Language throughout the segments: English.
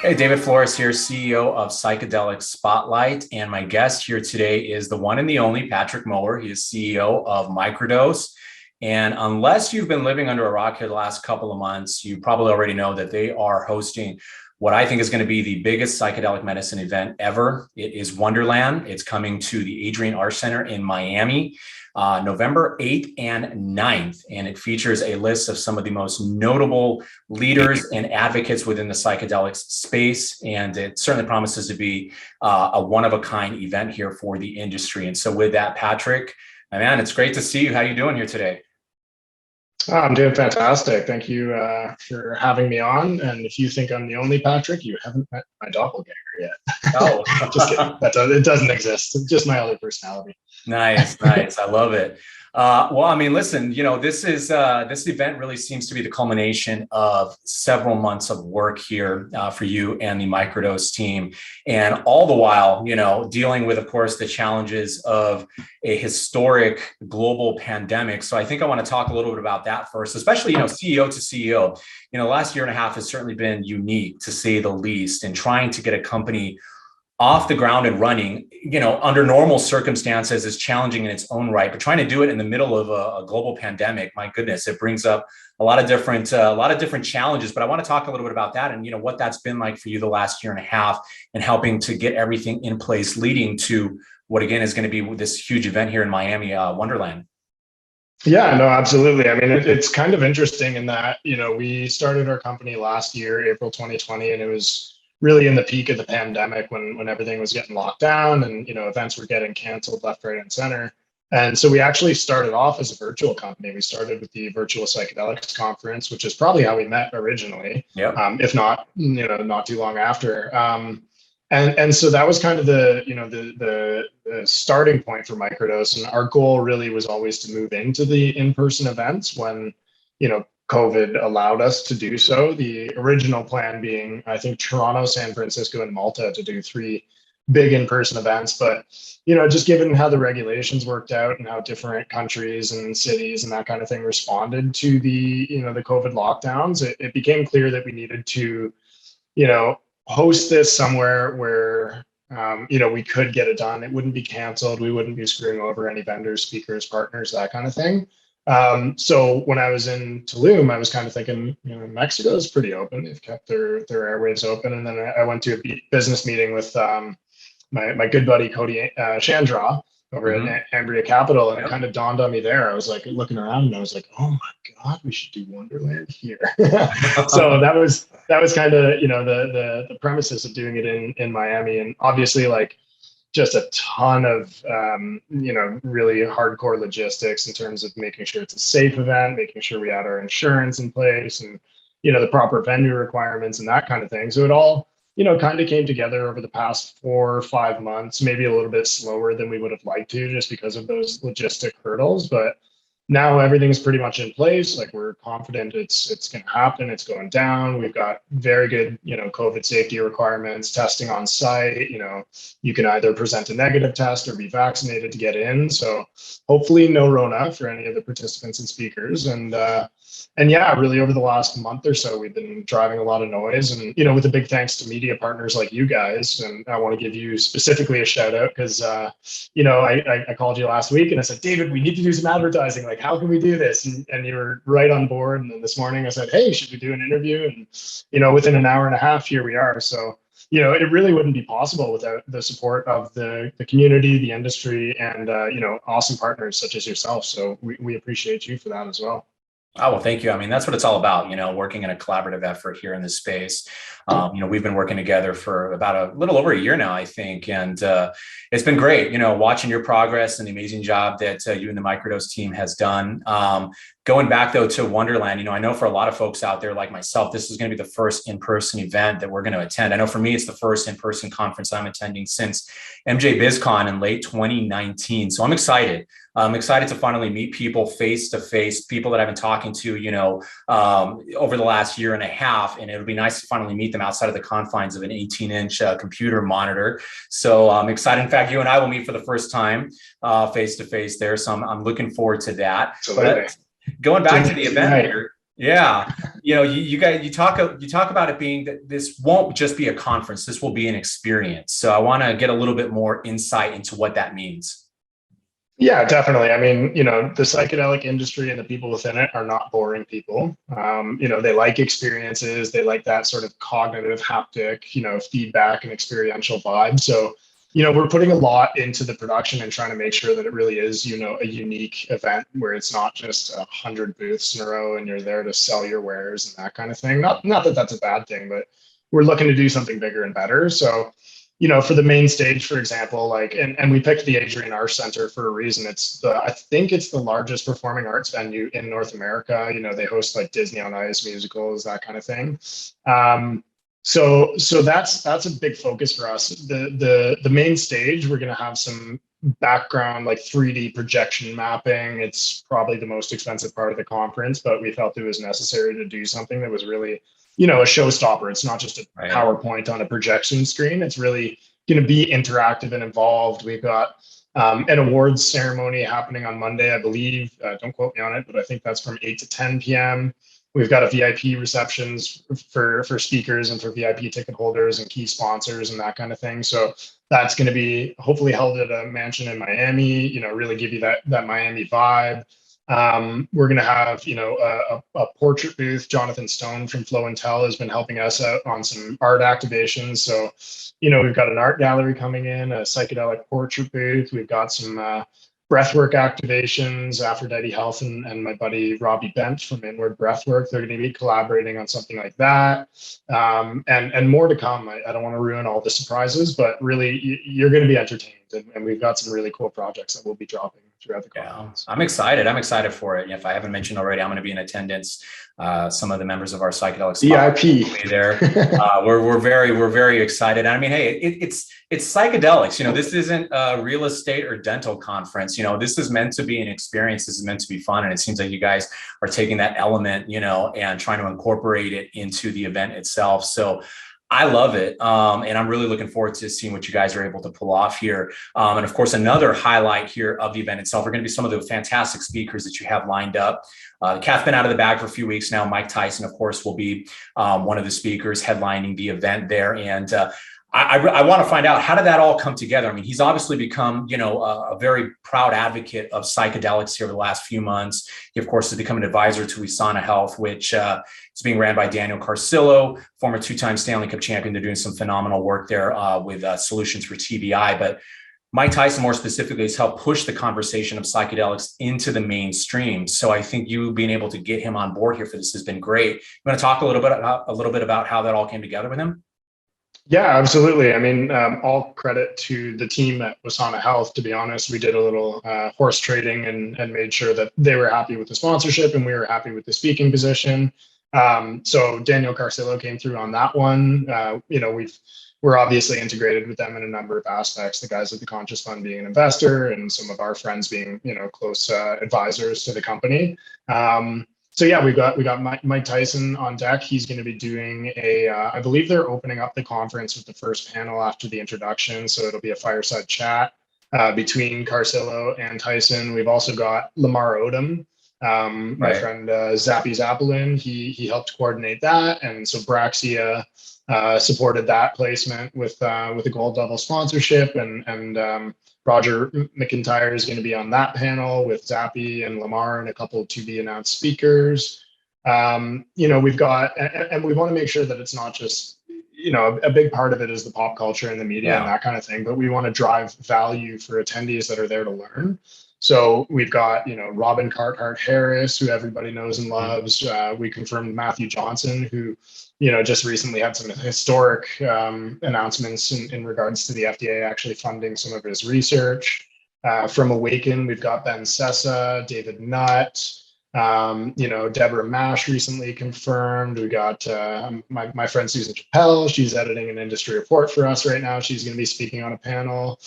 Hey, David Flores here, CEO of Psychedelic Spotlight. And my guest here today is the one and the only Patrick Moher. He is CEO of Microdose. And unless you've been living under a rock here the last couple of months, you probably already know that they are hosting what I think is going to be the biggest psychedelic medicine event ever. It is Wonderland. It's coming to the Adrienne Arsht Center in Miami, November 8th and 9th. And it features a list of some of the most notable leaders and advocates within the psychedelics space. And it certainly promises to be a one-of-a-kind event here for the industry. And so with that, Patrick, my man, it's great to see you. How are you doing here today? Oh, I'm doing fantastic. Thank you for having me on. And if you think I'm the only Patrick, you haven't met my doppelganger yet. Oh, just kidding. It doesn't exist. It's just my other personality. Nice. I love it. Well, I mean, listen, this event really seems to be the culmination of several months of work here for you and the Microdose team. And all the while, dealing with, of course, the challenges of a historic global pandemic. So I think I want to talk a little bit about that first, especially, CEO to CEO. The last year and a half has certainly been unique, to say the least, in trying to get a company off the ground and running, under normal circumstances is challenging in its own right, but trying to do it in the middle of a global pandemic, my goodness, it brings up a lot of different challenges. But I want to talk a little bit about that and, what that's been like for you the last year and a half and helping to get everything in place, leading to what, again, is going to be this huge event here in Miami, Wonderland. Yeah, no, absolutely. I mean, it's kind of interesting in that, we started our company last year, April 2020, and it was really in the peak of the pandemic when everything was getting locked down and, events were getting canceled left, right, and center. And so we actually started off as a virtual company. We started with the virtual psychedelics conference, which is probably how we met originally, yep. If not, not too long after. And so that was kind of the starting point for Microdose. And our goal really was always to move into the in-person events when, COVID allowed us to do so. The original plan being, I think, Toronto, San Francisco, and Malta to do 3 big in-person events. But, just given how the regulations worked out and how different countries and cities and that kind of thing responded to the COVID lockdowns, it became clear that we needed to, host this somewhere where, we could get it done. It wouldn't be canceled. We wouldn't be screwing over any vendors, speakers, partners, that kind of thing. So when I was in Tulum, I was kind of thinking, Mexico is pretty open. They've kept their airwaves open. And then I went to a business meeting with my good buddy, Cody Chandraw over at Ambria Capital. And it kind of dawned on me there. I was like looking around and I was like, oh my God, we should do Wonderland here. So that was kind of, the premises of doing it in Miami. And obviously just a ton of, really hardcore logistics in terms of making sure it's a safe event, making sure we had our insurance in place and, the proper venue requirements and that kind of thing. So it all, kind of came together over the past 4 or 5 months, maybe a little bit slower than we would have liked to just because of those logistic hurdles. But now everything's pretty much in place. Like we're confident it's going to happen. It's going down. We've got very good, COVID safety requirements, testing on site. You can either present a negative test or be vaccinated to get in. So hopefully no Rona for any of the participants and speakers. And yeah, really over the last month or so, we've been driving a lot of noise and, with a big thanks to media partners like you guys. And I want to give you specifically a shout out because, I called you last week and I said, David, we need to do some advertising. Like, how can we do this? And you were right on board. And then this morning I said, hey, should we do an interview? And, within an hour and a half, here we are. So, it really wouldn't be possible without the support of the community, the industry, and, awesome partners such as yourself. So we appreciate you for that as well. Oh, well, thank you. I mean, that's what it's all about, working in a collaborative effort here in this space. We've been working together for about a little over a year now, I think. And it's been great, watching your progress and the amazing job that you and the Microdose team has done. Going back, though, to Wonderland, I know for a lot of folks out there like myself, this is going to be the first in-person event that we're going to attend. I know for me, it's the first in-person conference I'm attending since MJ BizCon in late 2019. So I'm excited. I'm excited to finally meet people face to face, people that I've been talking to, over the last year and a half. And it'll be nice to finally meet them outside of the confines of an 18-inch computer monitor. So I'm excited. In fact, you and I will meet for the first time face to face there. So I'm looking forward to that. Absolutely. But going back to the event here, yeah, you guys, you talk about it being that this won't just be a conference. This will be an experience. So I want to get a little bit more insight into what that means. Yeah, definitely. I mean, the psychedelic industry and the people within it are not boring people. They like experiences. They like that sort of cognitive haptic, feedback and experiential vibe. So, we're putting a lot into the production and trying to make sure that it really is, a unique event where it's not just 100 booths in a row and you're there to sell your wares and that kind of thing. Not that that's a bad thing, but we're looking to do something bigger and better. So, for the main stage, for example, and we picked the Adrienne Arsht Center for a reason. I think it's the largest performing arts venue in North America. They host like Disney on Ice musicals, that kind of thing. So that's a big focus for us. The main stage, we're going to have some background like 3D projection mapping. It's probably the most expensive part of the conference, but we felt it was necessary to do something that was really, a showstopper. It's not just a PowerPoint on a projection screen. It's really going to be interactive and involved. We've got an awards ceremony happening on Monday, I believe. Don't quote me on it, but I think that's from 8 to 10 p.m. We've got a VIP receptions for speakers and for VIP ticket holders and key sponsors and that kind of thing. So that's going to be hopefully held at a mansion in Miami, really give you that Miami vibe. We're going to have, a portrait booth. Jonathan Stone from Flow and Tell has been helping us out on some art activations. So, we've got an art gallery coming in, a psychedelic portrait booth. We've got some breathwork activations, Aphrodite Health and my buddy Robbie Bent from Inward Breathwork. They're going to be collaborating on something like that. And more to come. I don't want to ruin all the surprises, but really you're going to be entertained. And we've got some really cool projects that we'll be dropping throughout the conference. I'm excited. I'm excited for it. If I haven't mentioned already, I'm going to be in attendance. Some of the members of our Psychedelics VIP will be there. We're very excited. I mean, hey, it's psychedelics. This isn't a real estate or dental conference. This is meant to be an experience. This is meant to be fun. And it seems like you guys are taking that element, and trying to incorporate it into the event itself. So I love it. And I'm really looking forward to seeing what you guys are able to pull off here. And of course, another highlight here of the event itself are going to be some of the fantastic speakers that you have lined up. The cat's been out of the bag for a few weeks now. Mike Tyson, of course, will be one of the speakers headlining the event there. And I want to find out, how did that all come together? I mean, he's obviously become, a very proud advocate of psychedelics here over the last few months. He, of course, has become an advisor to Wesana Health, which is being ran by Daniel Carcillo, former two-time Stanley Cup champion. They're doing some phenomenal work there with solutions for TBI. But Mike Tyson, more specifically, has helped push the conversation of psychedelics into the mainstream. So I think you being able to get him on board here for this has been great. You want to talk a little bit about how that all came together with him? Yeah, absolutely. I mean, all credit to the team at Wesana Health. To be honest, we did a little horse trading and made sure that they were happy with the sponsorship and we were happy with the speaking position. So Daniel Carcillo came through on that one. We're obviously integrated with them in a number of aspects. The guys at the Conscious Fund being an investor, and some of our friends being close advisors to the company. So yeah, we got Mike Tyson on deck. He's going to be doing I believe they're opening up the conference with the first panel after the introduction. So it'll be a fireside chat between Carcillo and Tyson. We've also got Lamar Odom, my friend Zappy Zappelin. He helped coordinate that, and so Braxia supported that placement with a gold level sponsorship, and Roger McIntyre is going to be on that panel with Zappy and Lamar and a couple of to be announced speakers. We've got, and we want to make sure that it's not just, a big part of it is the pop culture and the media and that kind of thing, but we want to drive value for attendees that are there to learn. So we've got, Robin Carhart-Harris, who everybody knows and loves. We confirmed Matthew Johnson, who, just recently had some historic announcements in regards to the FDA actually funding some of his research. From Awaken, we've got Ben Sessa, David Nutt, Deborah Mash recently confirmed. We got my friend Susan Chappelle. She's editing an industry report for us right now. She's going to be speaking on a panel.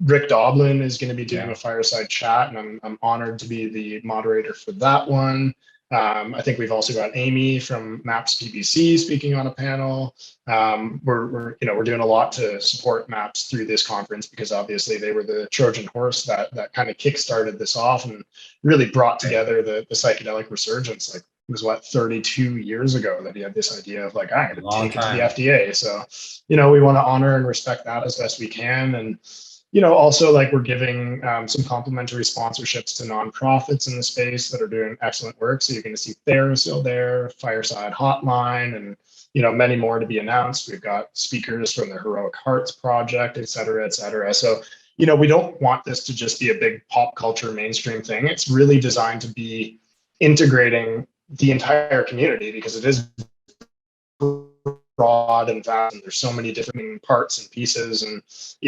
Rick Doblin is going to be doing a fireside chat, and I'm honored to be the moderator for that one. I think we've also got Amy from MAPS PBC speaking on a panel. We're doing a lot to support MAPS through this conference, because obviously they were the Trojan horse that kind of kickstarted this off and really brought together the psychedelic resurgence like was what, 32 years ago that he had this idea of like, I'm going to Long take it to the time. FDA. So, we want to honor and respect that as best we can. And, also like we're giving some complimentary sponsorships to nonprofits in the space that are doing excellent work. So you're going to see TheraSil there, Fireside Hotline, and, many more to be announced. We've got speakers from the Heroic Hearts Project, et cetera, et cetera. So, we don't want this to just be a big pop culture mainstream thing. It's really designed to be integrating the entire community because it is broad and vast, and there's so many different parts and pieces. And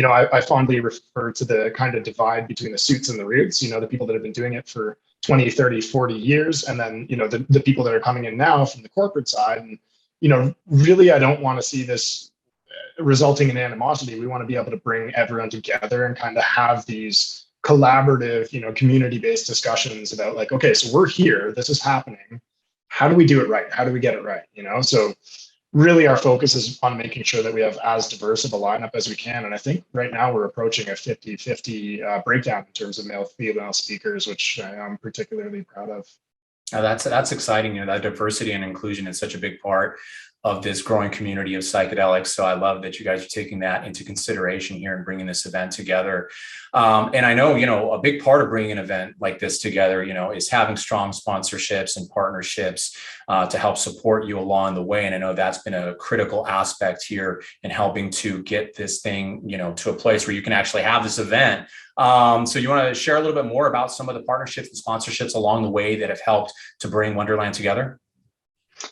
I fondly refer to the kind of divide between the suits and the roots, the people that have been doing it for 20, 30, 40 years, and then the people that are coming in now from the corporate side. And really, I don't want to see this resulting in animosity. We want to be able to bring everyone together and kind of have these collaborative, community-based discussions about like, okay, so we're here, this is happening, how do we do it right, how do we get it right? So really our focus is on making sure that we have as diverse of a lineup as we can. And I think right now we're approaching a 50-50 breakdown in terms of male female speakers, which I'm particularly proud of. That's exciting. That diversity and inclusion is such a big part of this growing community of psychedelics. So I love that you guys are taking that into consideration here and bringing this event together. And I know, a big part of bringing an event like this together, is having strong sponsorships and partnerships to help support you along the way. And I know that's been a critical aspect here in helping to get this thing, to a place where you can actually have this event. So you want to share a little bit more about some of the partnerships and sponsorships along the way that have helped to bring Wonderland together?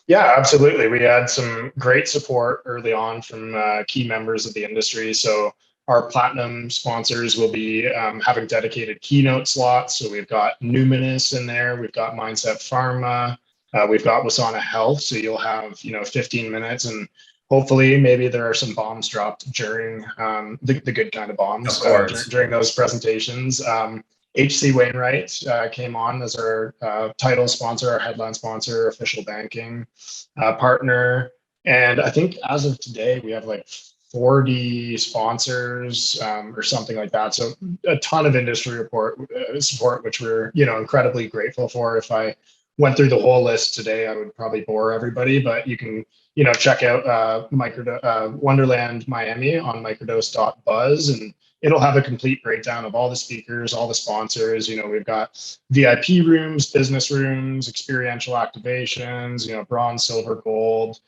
Yeah, absolutely. We had some great support early on from key members of the industry. So our platinum sponsors will be having dedicated keynote slots. So we've got Numinous in there. We've got Mindset Pharma. We've got Wesana Health. So you'll have, 15 minutes, and hopefully maybe there are some bombs dropped during the good kind of bombs during those presentations. HC Wainwright came on as our title sponsor, our headline sponsor, official banking partner. And I think as of today, we have like 40 sponsors or something like that. So a ton of industry support, which we're, incredibly grateful for. If I went through the whole list today, I would probably bore everybody, but you can, check out Wonderland Miami on Microdose.buzz, and it'll have a complete breakdown of all the speakers, all the sponsors. We've got VIP rooms, business rooms, experiential activations, bronze, silver, gold,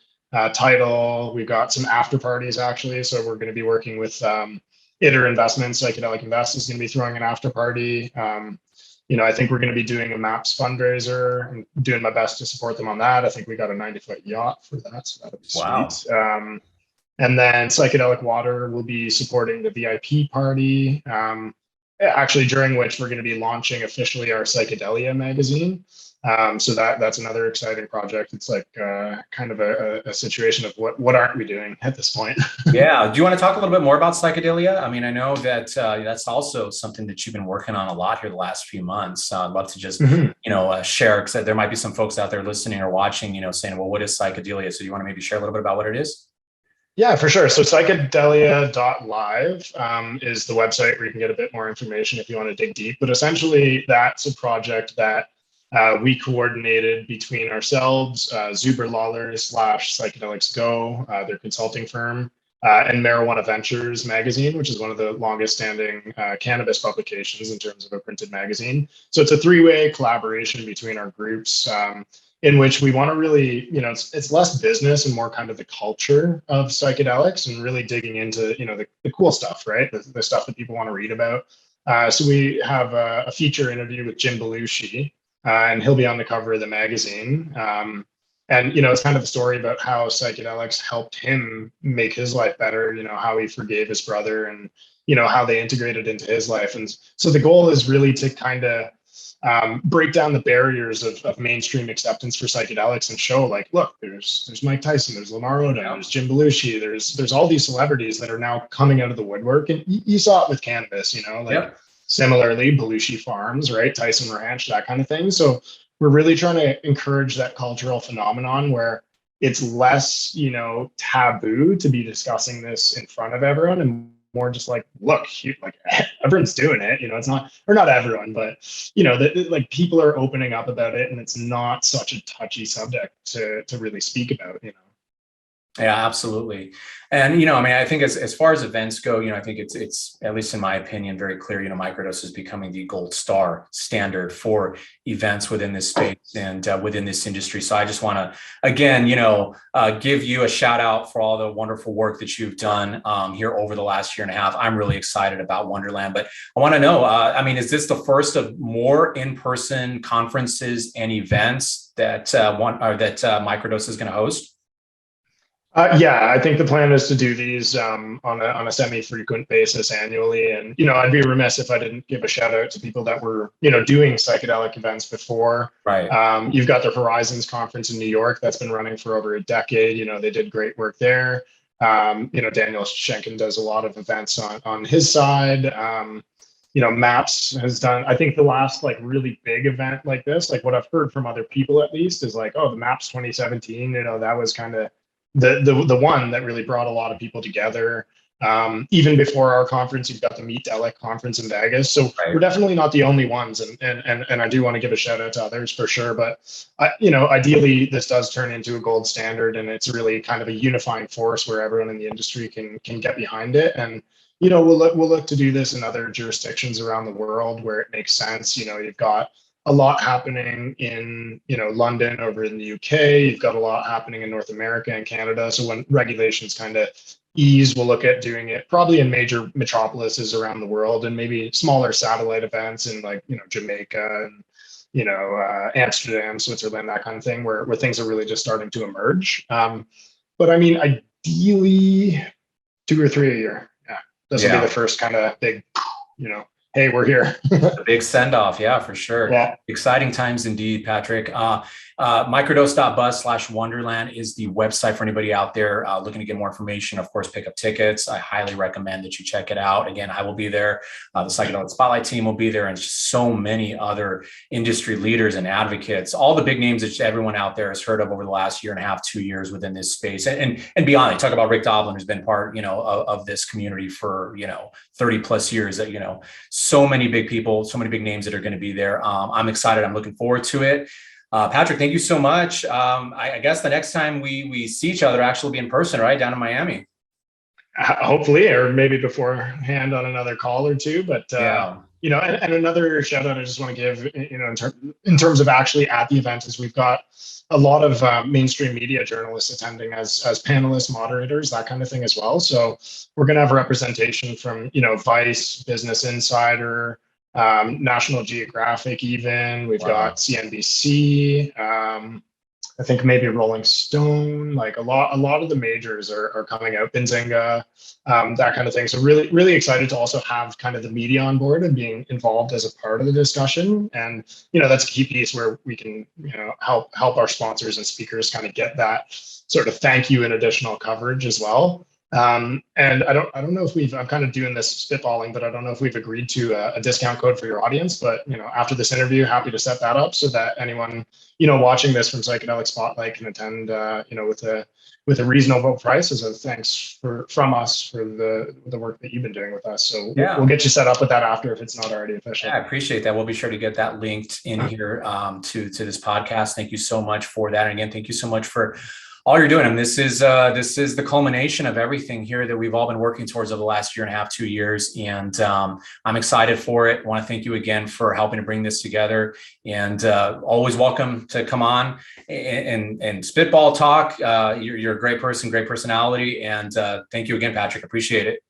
title. We've got some after parties actually. So we're going to be working with ITER Investments. Psychedelic Invest is going to be throwing an after party. I think we're going to be doing a MAPS fundraiser and doing my best to support them on that. I think we got a 90-foot yacht for that. So that'll be sweet. And then Psychedelic Water will be supporting the VIP party, actually during which we're going to be launching officially our Psychedelia magazine. So that's another exciting project. It's like kind of a situation of what aren't we doing at this point? Yeah. Do you want to talk a little bit more about Psychedelia? I mean, I know that that's also something that you've been working on a lot here the last few months. I'd love to just, share, because there might be some folks out there listening or watching, saying, well, what is Psychedelia? So do you want to maybe share a little bit about what it is? Yeah, for sure. So psychedelia.live is the website where you can get a bit more information if you want to dig deep. But essentially, that's a project that we coordinated between ourselves, Zuber Lawlers / Psychedelics Go, their consulting firm, and Marijuana Ventures magazine, which is one of the longest standing cannabis publications in terms of a printed magazine. So it's a three-way collaboration between our groups, in which we want to really, it's less business and more kind of the culture of psychedelics and really digging into, the cool stuff, right? The stuff that people want to read about. So we have a feature interview with Jim Belushi, and he'll be on the cover of the magazine. And, it's kind of a story about how psychedelics helped him make his life better, how he forgave his brother and, how they integrated into his life. And so the goal is really to kind of break down the barriers of mainstream acceptance for psychedelics and show like, look, there's Mike Tyson, there's Lamar Odom, there's Jim Belushi, there's all these celebrities that are now coming out of the woodwork. And you saw it with cannabis, Similarly, Belushi Farms, right? Tyson Ranch, that kind of thing. So we're really trying to encourage that cultural phenomenon where it's less, taboo to be discussing this in front of everyone and more just like, look, like everyone's doing it, it's not, or not everyone, but like people are opening up about it, and it's not such a touchy subject to really speak about. Yeah, absolutely. And, I mean, I think as far as events go, I think it's, at least in my opinion, very clear, Microdose is becoming the gold standard for events within this space and within this industry. So I just want to, again, give you a shout out for all the wonderful work that you've done here over the last year and a half. I'm really excited about Wonderland, but I want to know, I mean, is this the first of more in-person conferences and events that Microdose is going to host? Yeah, I think the plan is to do these on a semi-frequent basis annually. And, I'd be remiss if I didn't give a shout out to people that were, doing psychedelic events before. Right. You've got the Horizons conference in New York that's been running for over a decade. They did great work there. Daniel Schenken does a lot of events on his side. MAPS has done, I think the last like really big event like this, like what I've heard from other people at least, is like, oh, the MAPS 2017, that was kind of the one that really brought a lot of people together. Even before our conference, you've got the Meet Delic conference in Vegas. So Right. We're definitely not the only ones. And I do want to give a shout out to others for sure. But, ideally, this does turn into a gold standard, and it's really kind of a unifying force where everyone in the industry can get behind it. And, we'll look to do this in other jurisdictions around the world where it makes sense. You've got a lot happening in, London, over in the UK. You've got a lot happening in North America and Canada. So when regulations kind of ease, we'll look at doing it probably in major metropolises around the world, and maybe smaller satellite events in like, Jamaica and, Amsterdam, Switzerland, that kind of thing, where things are really just starting to emerge. But I mean, ideally 2 or 3 a year. Yeah. This will be the first kind of big, hey, we're here. A big send off. Yeah, for sure. Yeah. Exciting times indeed, Patrick. Microdose.buzz/Wonderland is the website for anybody out there looking to get more information. Of course, pick up tickets. I highly recommend that you check it out. Again, I will be there. The Psychedelic Spotlight team will be there, and so many other industry leaders and advocates, all the big names that everyone out there has heard of over the last year and a half, 2 years within this space and beyond. They talk about Rick Doblin, who's been part, of this community for, 30 plus years. That, so many big people, so many big names that are going to be there. I'm excited. I'm looking forward to it. Patrick, thank you so much. I guess the next time we see each other actually be in person, right? Down in Miami. Hopefully, or maybe beforehand on another call or two. But, and another shout out I just want to give, in terms of actually at the event, is we've got a lot of mainstream media journalists attending as panelists, moderators, that kind of thing as well. So we're going to have representation from, Vice, Business Insider, National Geographic, even. We've got CNBC, I think maybe Rolling Stone, like a lot of the majors are coming out, Benzinga, that kind of thing. So really, really excited to also have kind of the media on board and being involved as a part of the discussion. And, that's a key piece where we can, help our sponsors and speakers kind of get that sort of thank you and additional coverage as well. And I don't know if I'm kind of doing this spitballing, but I don't know if we've agreed to a discount code for your audience. But, after this interview, happy to set that up so that anyone, watching this from Psychedelic Spotlight can attend, with a reasonable price as a thanks from us for the work that you've been doing with us. So we'll get you set up with that after if it's not already official. Yeah, I appreciate that. We'll be sure to get that linked in here to this podcast. Thank you so much for that. And again, thank you so much for all you're doing. And this is the culmination of everything here that we've all been working towards over the last year and a half, 2 years. And I'm excited for it. I want to thank you again for helping to bring this together, and always welcome to come on and spitball talk. You're a great person, great personality. And thank you again, Patrick. Appreciate it.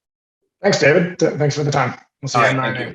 Thanks, David. Thanks for the time. We'll see you in 9 days.